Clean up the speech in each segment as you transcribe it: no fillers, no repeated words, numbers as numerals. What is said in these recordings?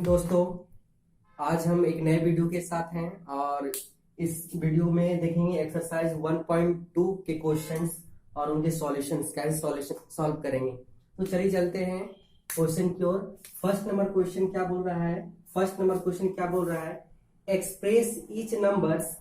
दोस्तों, आज हम एक नए वीडियो के साथ हैं और इस वीडियो में देखेंगे एक्सरसाइज 1.2 के क्वेश्चंस और उनके सॉल्यूशंस, कैसे सॉल्यूशन सॉल्व करेंगे। तो चलिए चलते हैं क्वेश्चन की ओर। फर्स्ट नंबर क्वेश्चन क्या बोल रहा है? Express each numbers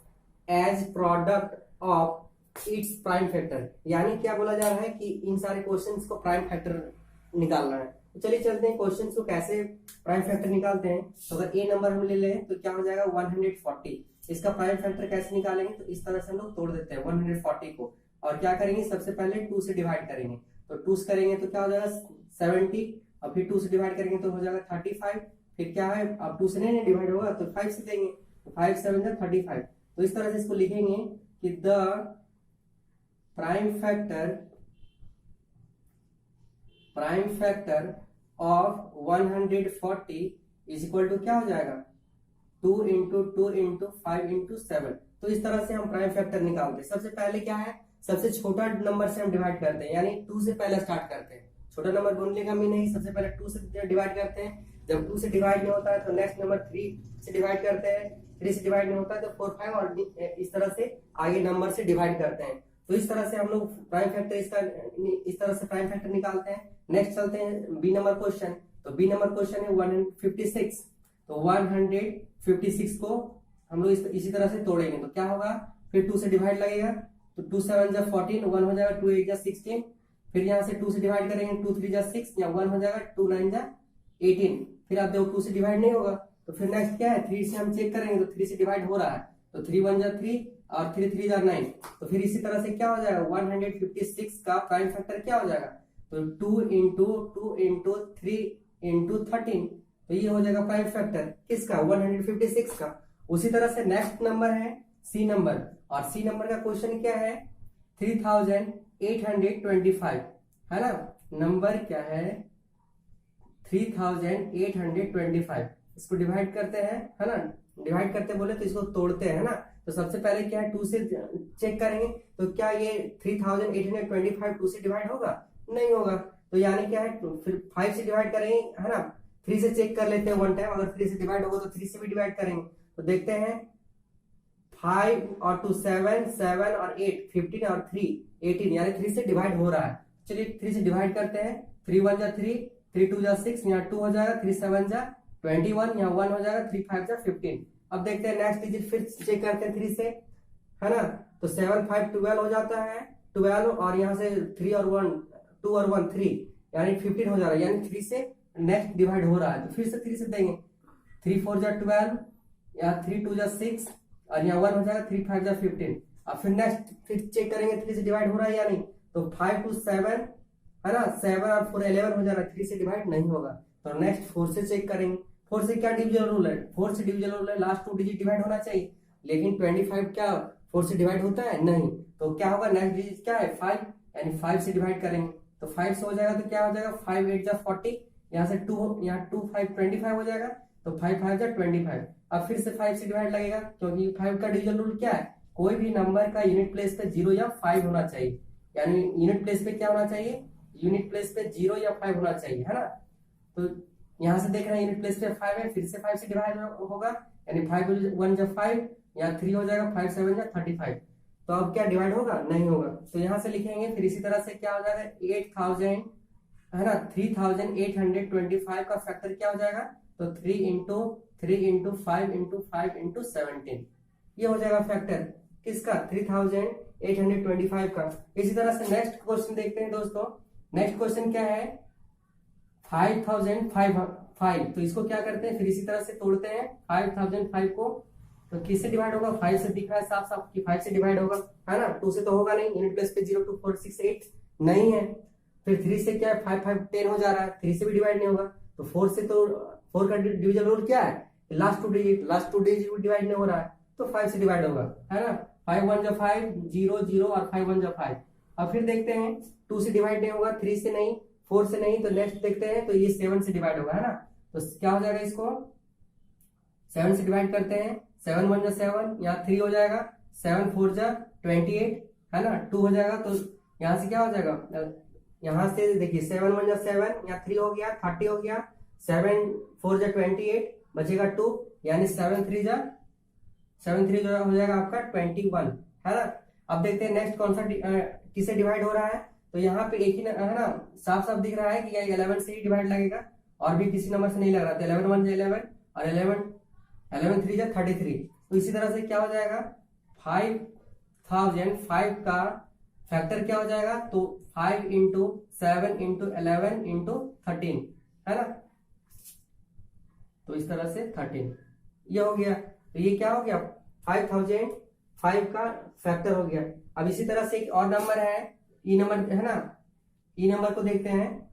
as product of its prime factor. यानी क्या बोला जा रहा है कि इन सारे क्वेश्चंस को प्राइम फैक्टर निकालना है। तो चलिए चलते हैं क्वेश्चन को कैसे प्राइम फैक्टर निकालते हैं। तो अगर ए नंबर हम ले लें तो क्या हो जाएगा 140। इसका प्राइम फैक्टर कैसे निकालेंगे? तो इस तरह से हम लोग तोड़ देते हैं 140 को और क्या करेंगे, सबसे पहले 2 से डिवाइड करेंगे। तो 2 से करेंगे तो क्या हो जाएगा 70 और फिर 2 से डिवाइड करेंगे तो हो जाएगा 35। फिर क्या है, अब 2 से नहीं डिवाइड होगा तो 5 से देंगे तो 5 7 35। तो इस तरह से इसको लिखेंगे कि the prime factor of 140 is equal to क्या हो जाएगा 2 इंटू 2 इंटू 5 इंटू 7। तो इस तरह से हम प्राइम फैक्टर निकालते हैं। सबसे पहले क्या है, सबसे छोटा नंबर से हम डिवाइड करते हैं, यानी 2 से पहले स्टार्ट करते हैं। छोटा नंबर बोलने का भी नहीं, सबसे पहले 2 से डिवाइड करते हैं। जब 2 से डिवाइड नहीं होता है तो नेक्स्ट नंबर 3 से डिवाइड करते हैं। 3 से डिवाइड नहीं होता है तो 4 5 और इस तरह से आगे नंबर से डिवाइड करते हैं। तो इस तरह से हम लोग प्राइम फैक्टर इस तरह से प्राइम फैक्टर निकालते हैं। नेक्स्ट चलते हैं बी नंबर क्वेश्चन। तो बी नंबर क्वेश्चन है 156। तो 156 को हम लोग इसी तरह से तोड़ेंगे तो क्या होगा, फिर 2 से डिवाइड लगेगा तो 2 7 जा 14, 1 हो जाएगा, 2 8 जा 16। फिर यहाँ से 2 से डिवाइड करेंगे 2 3 जा 6 या 1 हो जाएगा, 2 9 जा 18। फिर आप देखो 2 से डिवाइड नहीं होगा तो फिर नेक्स्ट क्या है, 3 से हम चेक करेंगे तो 3 से डिवाइड हो रहा है तो 3 1 जा 3 और 3 3 जा 9। तो फिर इसी तरह से क्या हो जाएगा 156 का प्राइम फैक्टर क्या हो जाएगा, तो 2 इंटू 3 इंटू 13। तो ये हो जाएगा प्राइम फैक्टर किसका, 156 का। उसी तरह से नेक्स्ट नंबर है सी नंबर, और सी नंबर का क्वेश्चन क्या है 3825 है ना। नंबर क्या है 3825। इसको डिवाइड करते हैं है ना, डिवाइड करते बोले तो इसको तोड़ते हैं ना। तो सबसे पहले क्या है 2 से चेक करेंगे तो क्या ये 3825 2 से डिवाइड होगा, नहीं होगा। तो यानी क्या है, तो फिर 5 से डिवाइड करेंगे है ना। 3 से चेक कर लेते हैं वन टाइम, अगर 3 से डिवाइड होगा तो 3 से भी डिवाइड करेंगे। तो देखते हैं 5 और 2 7 7 और 8 15 और 3 18, यानी 3 से डिवाइड हो रहा है। चलिए 3 से डिवाइड करते हैं। 3 1 जा 3, 3 2 जा 6, यहाँ 2 हो जाएगा, 3 7 जा 21, यहाँ 1 हो जाएगा, 3 5 जा 15। अब देखते हैं नेक्स्ट डिजिट, फिर चेक करते हैं 3 से है ना। तो 7 5 12 हो जाता है, 12 और यहाँ से 3 और 1 2 और 1 3, यानी 15 हो जा रहा है, यानी 3 से नेक्स्ट डिवाइड हो रहा है। तो फिर से 3 से देंगे, 3 4 जा 12, यहाँ 3 2 जा 6 और यहाँ 1 हो जाएगा, 3 5 जा 15। और फिर नेक्स्ट फिर चेक करेंगे 3 से डिवाइड हो रहा है या नहीं। तो 5 2 7 है ना, 7 और 4 11 हो जा रहा है, 3 से डिवाइड नहीं होगा। तो नेक्स्ट 4 से चेक करेंगे। 4 से क्या डिविजन रूल है, 4 से डिविजन रूल है लास्ट 2 डिजिट डिवाइड होना चाहिए, लेकिन 25 क्या 4 से डिवाइड होता है, नहीं। तो क्या होगा, नेक्स्ट डिजिट क्या है 5, यानी 5 से डिवाइड करेंगे तो 5 से हो जाएगा तो क्या हो जाएगा 5 8 जा 40, यहाँ से 2 यहाँ 2 5 25 हो जाएगा, तो 5 5 जा 25। अब फिर से 5 से डिवाइड लगेगा, क्योंकि 5 का डिविजन रूल क्या है, कोई भी नंबर का यूनिट प्लेस पे 0 या 5 होना चाहिए। यानी यूनिट प्लेस पे क्या होना चाहिए, यूनिट प्लेस पे 0 या 5 होना चाहिए है ना। तो यहाँ से देख रहे हैं यूनिट प्लेस पे 5 है, फिर से 5 से डिवाइड होगा, यानी 5 1 जा 5, यहाँ 3 हो जाएगा, 5 7 जा 35। तो अब क्या डिवाइड होगा, नहीं होगा। तो यहाँ से लिखेंगे, फिर इसी तरह से क्या हो जाएगा 8000 है ना, 3825 का फैक्टर क्या हो जाएगा, तो 3 इंटू 5 इंटू 5 इंटू 17, ये हो जाएगा फैक्टर किसका 3825 का। इसी तरह से नेक्स्ट क्वेश्चन देखते हैं दोस्तों। नेक्स्ट क्वेश्चन क्या है 5005। तो इसको क्या करते हैं, फिर इसी तरह से तोड़ते हैं 5005 को। तो किससे डिवाइड होगा, 5 से दिख रहा है साफ साफ कि 5 से डिवाइड होगा है ना, 2 से तो होगा नहीं, यूनिट प्लेस पे 0 2 4 6 8 नहीं है। फिर 3 से क्या है 5 5 10 हो जा रहा है, 3 से भी डिवाइड नहीं होगा। तो 4 से, तो 4 का डिवीजन रूल क्या है, लास्ट टू डिजिट डिवाइड नहीं हो रहा है, तो 5 से डिवाइड होगा है ना। 5 1 जा 5 0 0 और 5 1 जा 5। अब फिर देखते हैं 2 से डिवाइड नहीं होगा, 3 से नहीं, 4 से नहीं, तो नेक्स्ट देखते हैं तो ये 7 से डिवाइड होगा है ना। तो क्या हो जाएगा, इसको 7 से डिवाइड करते हैं, 7 1 जा 7, यहाँ 3 हो जाएगा, 7 4 जा 28 है ना, 2 हो जाएगा। तो यहाँ से क्या हो जाएगा, यहाँ से देखिए 7 1 जा 7, यहाँ 3 हो गया, 30 हो गया, 7 4 जा 28 बचेगा 2, यानी 7 3 जो हो जाएगा आपका 21, है ना। अब देखते हैं नेक्स्ट कौन सा किससे डिवाइड हो रहा है। तो यहाँ पे एक ही है ना, साफ साफ दिख रहा है कि 11 से ही डिवाइड लगेगा, और भी किसी नंबर से नहीं लग रहा। तो 11 1 11 और 11 3 33। तो इसी तरह से क्या हो जाएगा, 5005 का फैक्टर क्या हो जाएगा, तो 5 इंटू 7 इंटू 11 इंटू 13, है ना। तो इस तरह से 13 ये हो गया। तो ये क्या हो गया, 5005 का फैक्टर हो गया। अब इसी तरह से एक और नंबर है, ई नंबर, है ना। ई नंबर को देखते हैं।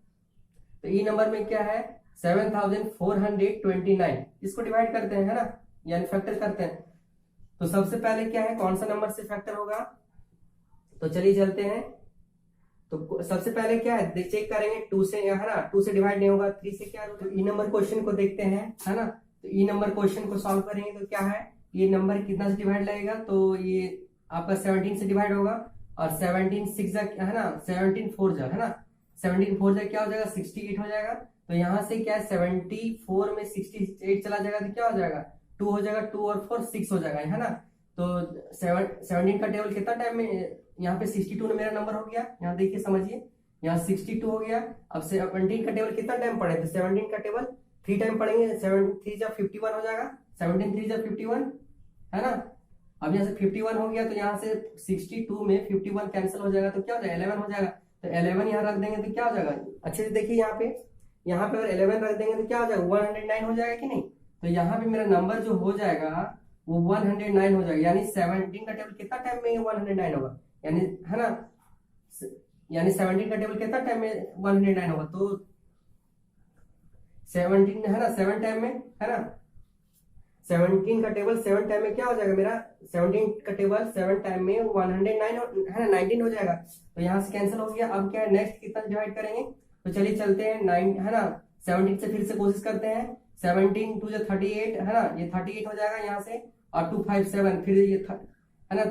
तो ई नंबर में क्या है, 7429। इसको डिवाइड करते हैं, है ना, यानी फैक्टर करते हैं। तो सबसे पहले क्या है, कौन सा नंबर से फैक्टर होगा, तो चलिए चलते हैं। तो सबसे पहले क्या है, चेक करेंगे 2 से, है ना, 2 से डिवाइड नहीं होगा, 3 से क्या। तो ई नंबर क्वेश्चन को देखते हैं, है ना। तो ई नंबर क्वेश्चन को सॉल्व करेंगे तो क्या है, ये नंबर कितना से डिवाइड लगेगा, तो ये आपका 17 से डिवाइड होगा, और 17 6 है ना, 17 4 है ना, 17 4 क्या हो जाएगा, 68 हो जाएगा। तो यहाँ से क्या है, 74 में 68 चला जाएगा तो क्या हो जाएगा, 2 हो जाएगा, 2 और 4 6 हो जाएगा, है ना। तो 17 का टेबल कितना टाइम में, यहाँ पे 62 में मेरा नंबर हो गया, यहाँ देखिए समझिए, यहाँ 62 हो गया। अब 17 का टेबल कितना टाइम पढ़े, तो 17 का टेबल 3 टाइम पढ़ेंगे, 7 3 जा 51 हो जाएगा, 17 3 जा 51, है ना। अब यहाँ से 51 हो गया, तो यहाँ से 62 में 51 कैंसिल हो जाएगा, तो क्या हो जाएगा, 11 हो जाएगा। तो 11 यहाँ रख देंगे तो क्या हो जाएगा, अच्छे से देखिए यहाँ पे अगर 11 रख देंगे तो क्या हो जाएगा, 109 हो जाएगा कि नहीं। तो यहाँ पे मेरा नंबर जो हो जाएगा वो 109 हो जाएगा, यानी 17 का टेबल कितना टाइम में 109 होगा, यानी, है ना, यानी 17 का टेबल कितना टाइम में 109 होगा, तो 17, है ना, 7 टाइम में, है ना। 17 का टेबल 7 टाइम में क्या हो जाएगा मेरा, 17 का टेबल 7 टाइम में 109 है ना, 19 हो जाएगा। तो यहाँ से कैंसिल हो गया। अब क्या है, नेक्स्ट कितना डिवाइड करेंगे, तो चलिए चलते हैं 9, है ना, 17 से फिर से कोशिश करते हैं। 17 2 38, है ना, ये 38 हो जाएगा यहाँ से, और 2 5 7 फिर ये, है ना,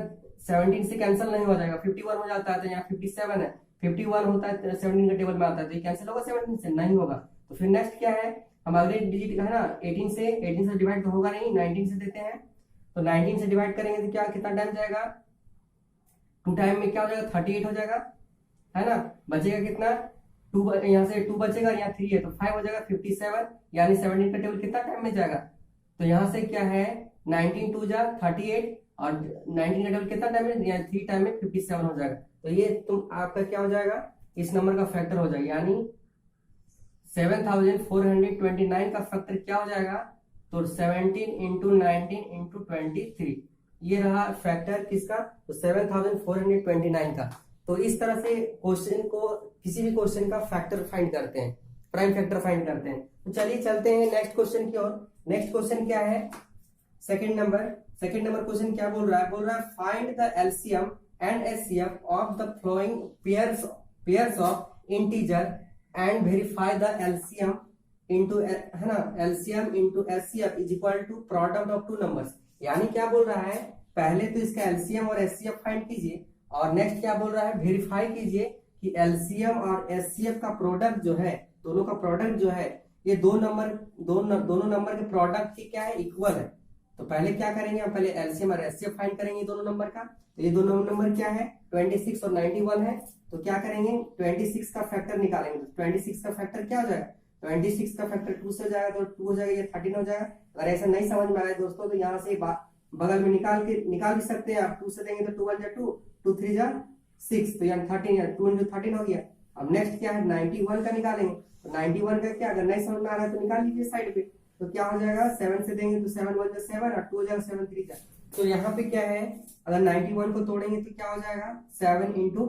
17 से कैंसिल नहीं हो जाएगा, 51 हो जाता है, तो यहाँ 57 है, 51 होता है 17 के टेबल में आता है, तो ये कैंसिल होगा 17 से, नहीं होगा। तो फिर नेक्स्ट क्या है, हम अगले डिजिट, है ना, 18 से डिवाइड तो होगा नहीं, 19 से देते हैं। तो 19 से डिवाइड करेंगे तो क्या, कितना टाइम जाएगा, 2 टाइम में क्या हो जाएगा, 38 हो जाएगा, है ना। बचेगा कितना, 2, यहाँ से 2 बचेगा, यहाँ 3 है तो 5 हो जाएगा, 57, यानी 17 का टेबल कितना टाइम में जाएगा। तो यहाँ से क्या है, 19 2 जा 38, और 19 का टेबल कितना टाइम में, यहाँ 3 टाइम में 57 हो जाएगा। तो ये तुम आपका क्या हो जाएगा, इस नंबर का फैक्टर हो जाएगा, यानी 7429 का फैक्टर क्या हो जाएगा, तो 17 इंटू 19 इंटू 23, ये रहा फैक्टर किसका, तो 7429 का। तो इस तरह से क्वेश्चन को, किसी भी क्वेश्चन का फैक्टर फाइंड करते हैं, प्राइम फैक्टर फाइंड करते हैं। तो चलिए चलते हैं नेक्स्ट क्वेश्चन की ओर। नेक्स्ट क्वेश्चन क्या है, सेकंड नंबर क्वेश्चन क्या बोल रहा है, find the LCM and HCF of the following pairs of integer and verify the LCM into, है ना, LCM into HCF is equal to product of 2 numbers. यानी क्या बोल रहा है, पहले तो इसका एलसीएम और एचसीएफ फाइंड कीजिए, और नेक्स्ट क्या बोल रहा है, वेरीफाई कीजिए कि एलसीएम और एचसीएफ का प्रोडक्ट जो है, दोनों का प्रोडक्ट जो है, ये दोनों नंबर के प्रोडक्ट की क्या है, इक्वल है। तो पहले क्या करेंगे, हम पहले एलसीएम और एचसीएफ फाइंड करेंगे दोनों नंबर का। तो ये दोनों नंबर क्या है, 26 और 91 है। तो क्या करेंगे, 26 का फैक्टर निकालेंगे। 26 का फैक्टर क्या हो जाएगा, 26 का फैक्टर 2 से हो जाएगा, तो 2 हो जाएगा, ये 13 हो जाएगा। अगर ऐसा नहीं समझ में आया दोस्तों, तो यहाँ से बगल में निकाल भी सकते हैं आप। 2 से देंगे तो 2 1 जा 2, 2 3 जा 6, तो यानी 13 है, 2 into 13 हो गया। अब नेक्स्ट क्या है, 91 का निकालेंगे। तो 91 का क्या, अगर नहीं समझ में आ रहा है तो निकाल लीजिए साइड पे। तो क्या हो जाएगा, 7 से देंगे तो 7 1 जा 7, और 2 हो जाएगा 7 3 जा। तो यहाँ पे क्या है, अगर 91 को तोड़ेंगे तो क्या हो जाएगा, 7 into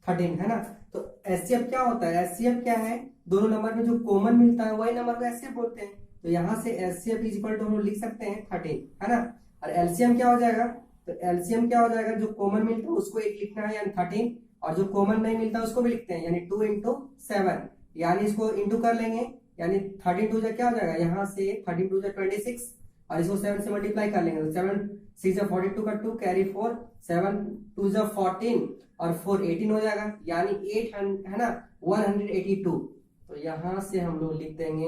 13, है ना। तो एचसीएफ क्या होता है, एचसीएफ क्या है, दोनों नंबर में जो कॉमन मिलता है वही नंबर को एचसीएफ बोलते हैं। तो यहाँ से एचसीएफ इज इक्वल टू हम लिख सकते हैं 13, है ना। और एलसीएम क्या हो जाएगा, तो एलसीएम क्या हो जाएगा, जो कॉमन मिलता है उसको एक लिखना है, यानी 13, और जो कॉमन नहीं मिलता उसको भी लिखते हैं, यानी 2 into 7, यानी इसको इंटू कर लेंगे, यानी 13 2 जा क्या हो जाएगा, यहाँ से 13 2 जा 26, और इसको 7 से मल्टीप्लाई कर लेंगे। तो 7 6 जा 42 का 2 कैरी 4, 7 2 जा 14, और 4 18 हो जाएगा, यानी 800, है ना, 182। तो यहाँ से हम लोग लिख देंगे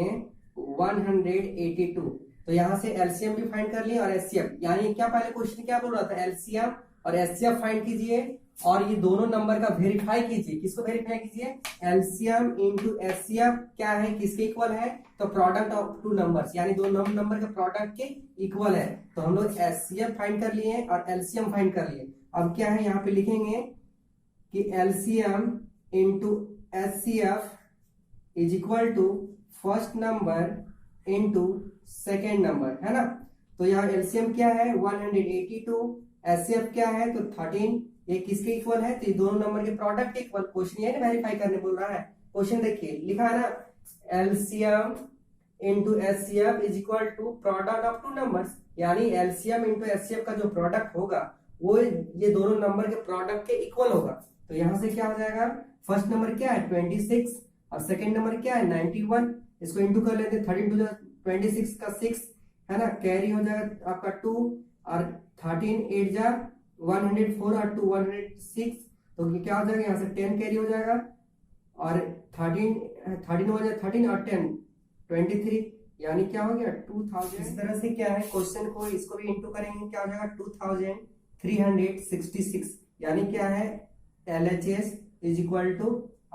182, तो यहाँ से एलसीएम भी फाइंड कर लिए और एचसीएफ, यानी क्या पहले क्वेश्चन क्या बोल रहा था, एलसीएम और एचसीएफ फाइंड कीजिए और ये दोनों नंबर का वेरीफाई कीजिए। किसको वेरीफाई कीजिए, एलसीएम इंटू एचसीएफ क्या है, किसके इक्वल है, तो प्रोडक्ट ऑफ टू नंबर्स, यानी दो नंबर के प्रोडक्ट के इक्वल है। तो हम लोग एचसीएफ फाइंड कर लिए और एलसीएम फाइंड कर लिए। अब क्या है, यहाँ पे लिखेंगे कि LCM into HCF is equal to first number into second number, है ना। तो यहाँ एलसीएम क्या है 182, एचसीएफ क्या है तो 13, ये किसके इक्वल है, तो ये दोनों नंबर के प्रोडक्ट इक्वल। क्वेश्चन ये ना वेरीफाई करने बोल रहा है। क्वेश्चन देखिए लिखा है ना, LCM into HCF is equal to product of two numbers, यानी एलसीएम इंटू एचसीएफ का जो प्रोडक्ट होगा वो ये दोनों नंबर के प्रोडक्ट के इक्वल होगा। तो यहाँ से क्या हो जाएगा, फर्स्ट नंबर क्या है 26 और सेकेंड नंबर क्या है 91, इसको इंटू कर लेते हैं, 32 26 का 6 है ना, कैरी हो जाएगा आपका 2 और 13 8 जा 104 और 2 106, तो ये क्या हो जाएगा, यहाँ से 10 कैरी हो जाएगा और 13 हो जाएगा 13 और 10 23, यानी क्या हो गया 2000। इस तरह से क्या है क्वेश्चन को इसको भी इंटू करेंगे, क्या हो जाएगा 2366, यानी क्या है LHS is equal to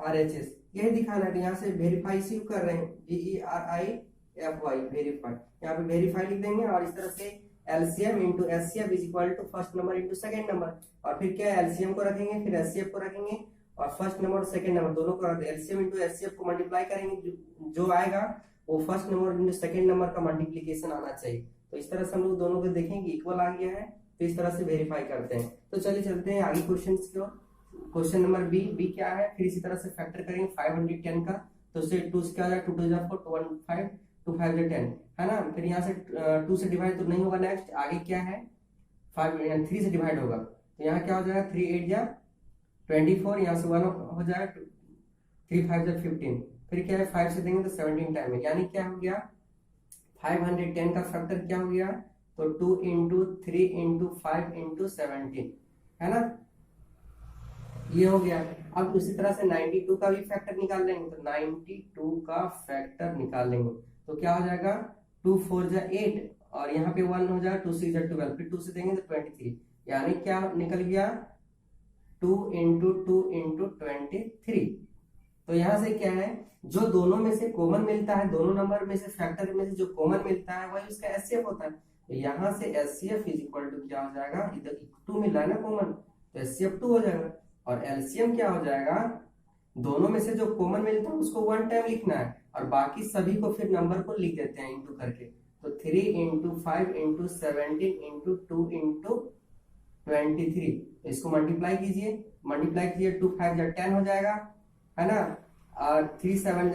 RHS, यही दिखाना है। यहाँ से वेरीफाई इसी कर रहे हैं, VERIFY वेरीफाई, यहाँ पे वेरीफाई लिख देंगे और इस तरह से LCM into HCF is equal to first number into second number, और फिर क्या है एलसीएम को रखेंगे फिर एचसीएफ को रखेंगे और फर्स्ट नंबर और सेकेंड नंबर दोनों को रख, एलसीएम इंटू एचसीएफ को मल्टीप्लाई करेंगे, जो आएगा वो first number into second number का मल्टीप्लीकेशन आना चाहिए। तो इस तरह से हम लोग दोनों को देखेंगे इक्वल आ गया है, तो इस तरह से वेरीफाई करते हैं। तो चलिए चलते हैं आगे क्वेश्चन की ओर। क्वेश्चन नंबर बी क्या है, फिर इसी तरह से फैक्टर करेंगे 510 का, तो उससे 2 से क्या हो जाएगा 2 2 जा 4 2 1 5 2 5 जा 10, है ना। फिर यहाँ से 2 से डिवाइड तो नहीं होगा, नेक्स्ट आगे क्या है 3 से डिवाइड होगा, तो यहाँ क्या हो जाएगा 3 8 जा 24, यहाँ से 1 हो जाएगा 3 5 जा 15, फिर क्या है 5 से देंगे तो 17 टाइम है, यानी क्या हो गया 510 का फैक्टर क्या हो गया, तो 2 इंटू 3 इंटू 5 इंटू 17, है ना, ये हो गया। अब उसी तरह से 92 का भी फैक्टर निकाल लेंगे, तो 92 का फैक्टर निकाल लेंगे तो क्या हो जाएगा 2 4 जा 8 और यहाँ पे 1 हो जाएगा 2 6 जा 12, फिर 2 से देंगे तो 23, यानी क्या निकल गया 2 इंटू 2 इंटू 23। तो यहाँ से क्या है, जो दोनों में से कॉमन मिलता है, दोनों नंबर में से फैक्टर में से जो कॉमन मिलता है वही उसका एचसीएफ होता है। तो यहाँ से एचसीएफ इज इक्वल टू क्या हो जाएगा, इधर 2 मिल रहा है ना कॉमन, तो एचसीएफ 2 हो जाएगा और एलसीएम क्या हो जाएगा, दोनों में से जो कॉमन मिलता है उसको 1 टाइम लिखना है और बाकी सभी को फिर नंबर को लिख देते हैं इंटू करके। तो 3 इंटू 5 इंटू 17 इंटू 2 इंटू 23, इसको मल्टीप्लाई कीजिए 2 5 जा 10 हो जाएगा, है ना, और 3 7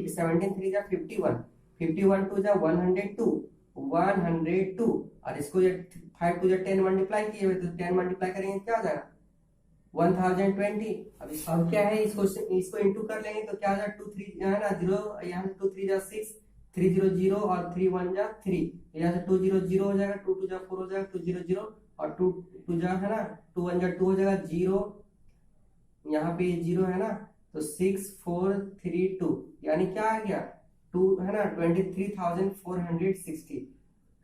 17 3 जा 51 51 2 जा 102 और इसको 5 2 जा 10 मल्टीप्लाई किए हुए, तो 10 मल्टीप्लाई करेंगे क्या हो जाएगा 1020। अब क्या है इसको इंटू कर लेंगे तो क्या हो जाएगा 2 3 है ना 0, यहाँ से 2 3 जा 6 3 0 0 और 3 1 जा 3, यहाँ से 2 0 0 हो जाएगा, 2 2 जा 4 हो जाएगा, 2 0 0 और 2 2 जा है ना 2 1 जा 2 हो जाएगा 0, यहाँ पे 0 है ना, तो 6 4 3 2, यानी क्या आ गया 2 है ना 23,460,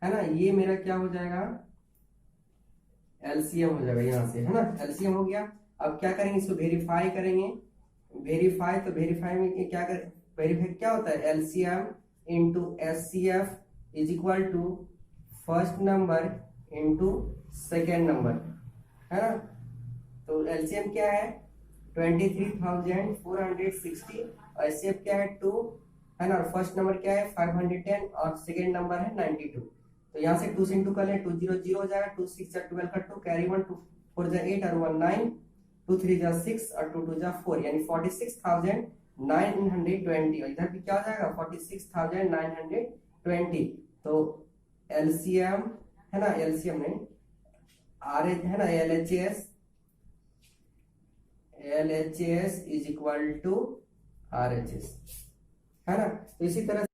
है ना, ये मेरा क्या हो जाएगा एलसीएम हो जाएगा, यहाँ से है ना एलसीएम हो गया। अब क्या करेंगे, इसको वेरीफाई करेंगे, वेरीफाई, तो वेरीफाई में क्या कर, वेरीफाई क्या होता है LCM into HCF is equal to first number into second number, है ना। तो एलसीएम क्या है 23,460 और एचसीएफ क्या है 2, है ना, और फर्स्ट नंबर क्या है 510 और सेकेंड नंबर है 92। तो यहाँ से 2 से इंटू कर ले 2 0 0 हो जाएगा, 2 6 जा 12 का 2 कैरी 1 2 4 जा 8 और 1 9 2 3 जा 6 और 2 2 जा 4, यानी 46,920, और इधर भी क्या हो जाएगा 46,920। तो एलसीएम है ना, एलसीएम में आरएच है ना LHS is equal to RHS, है ना। तो इसी तरह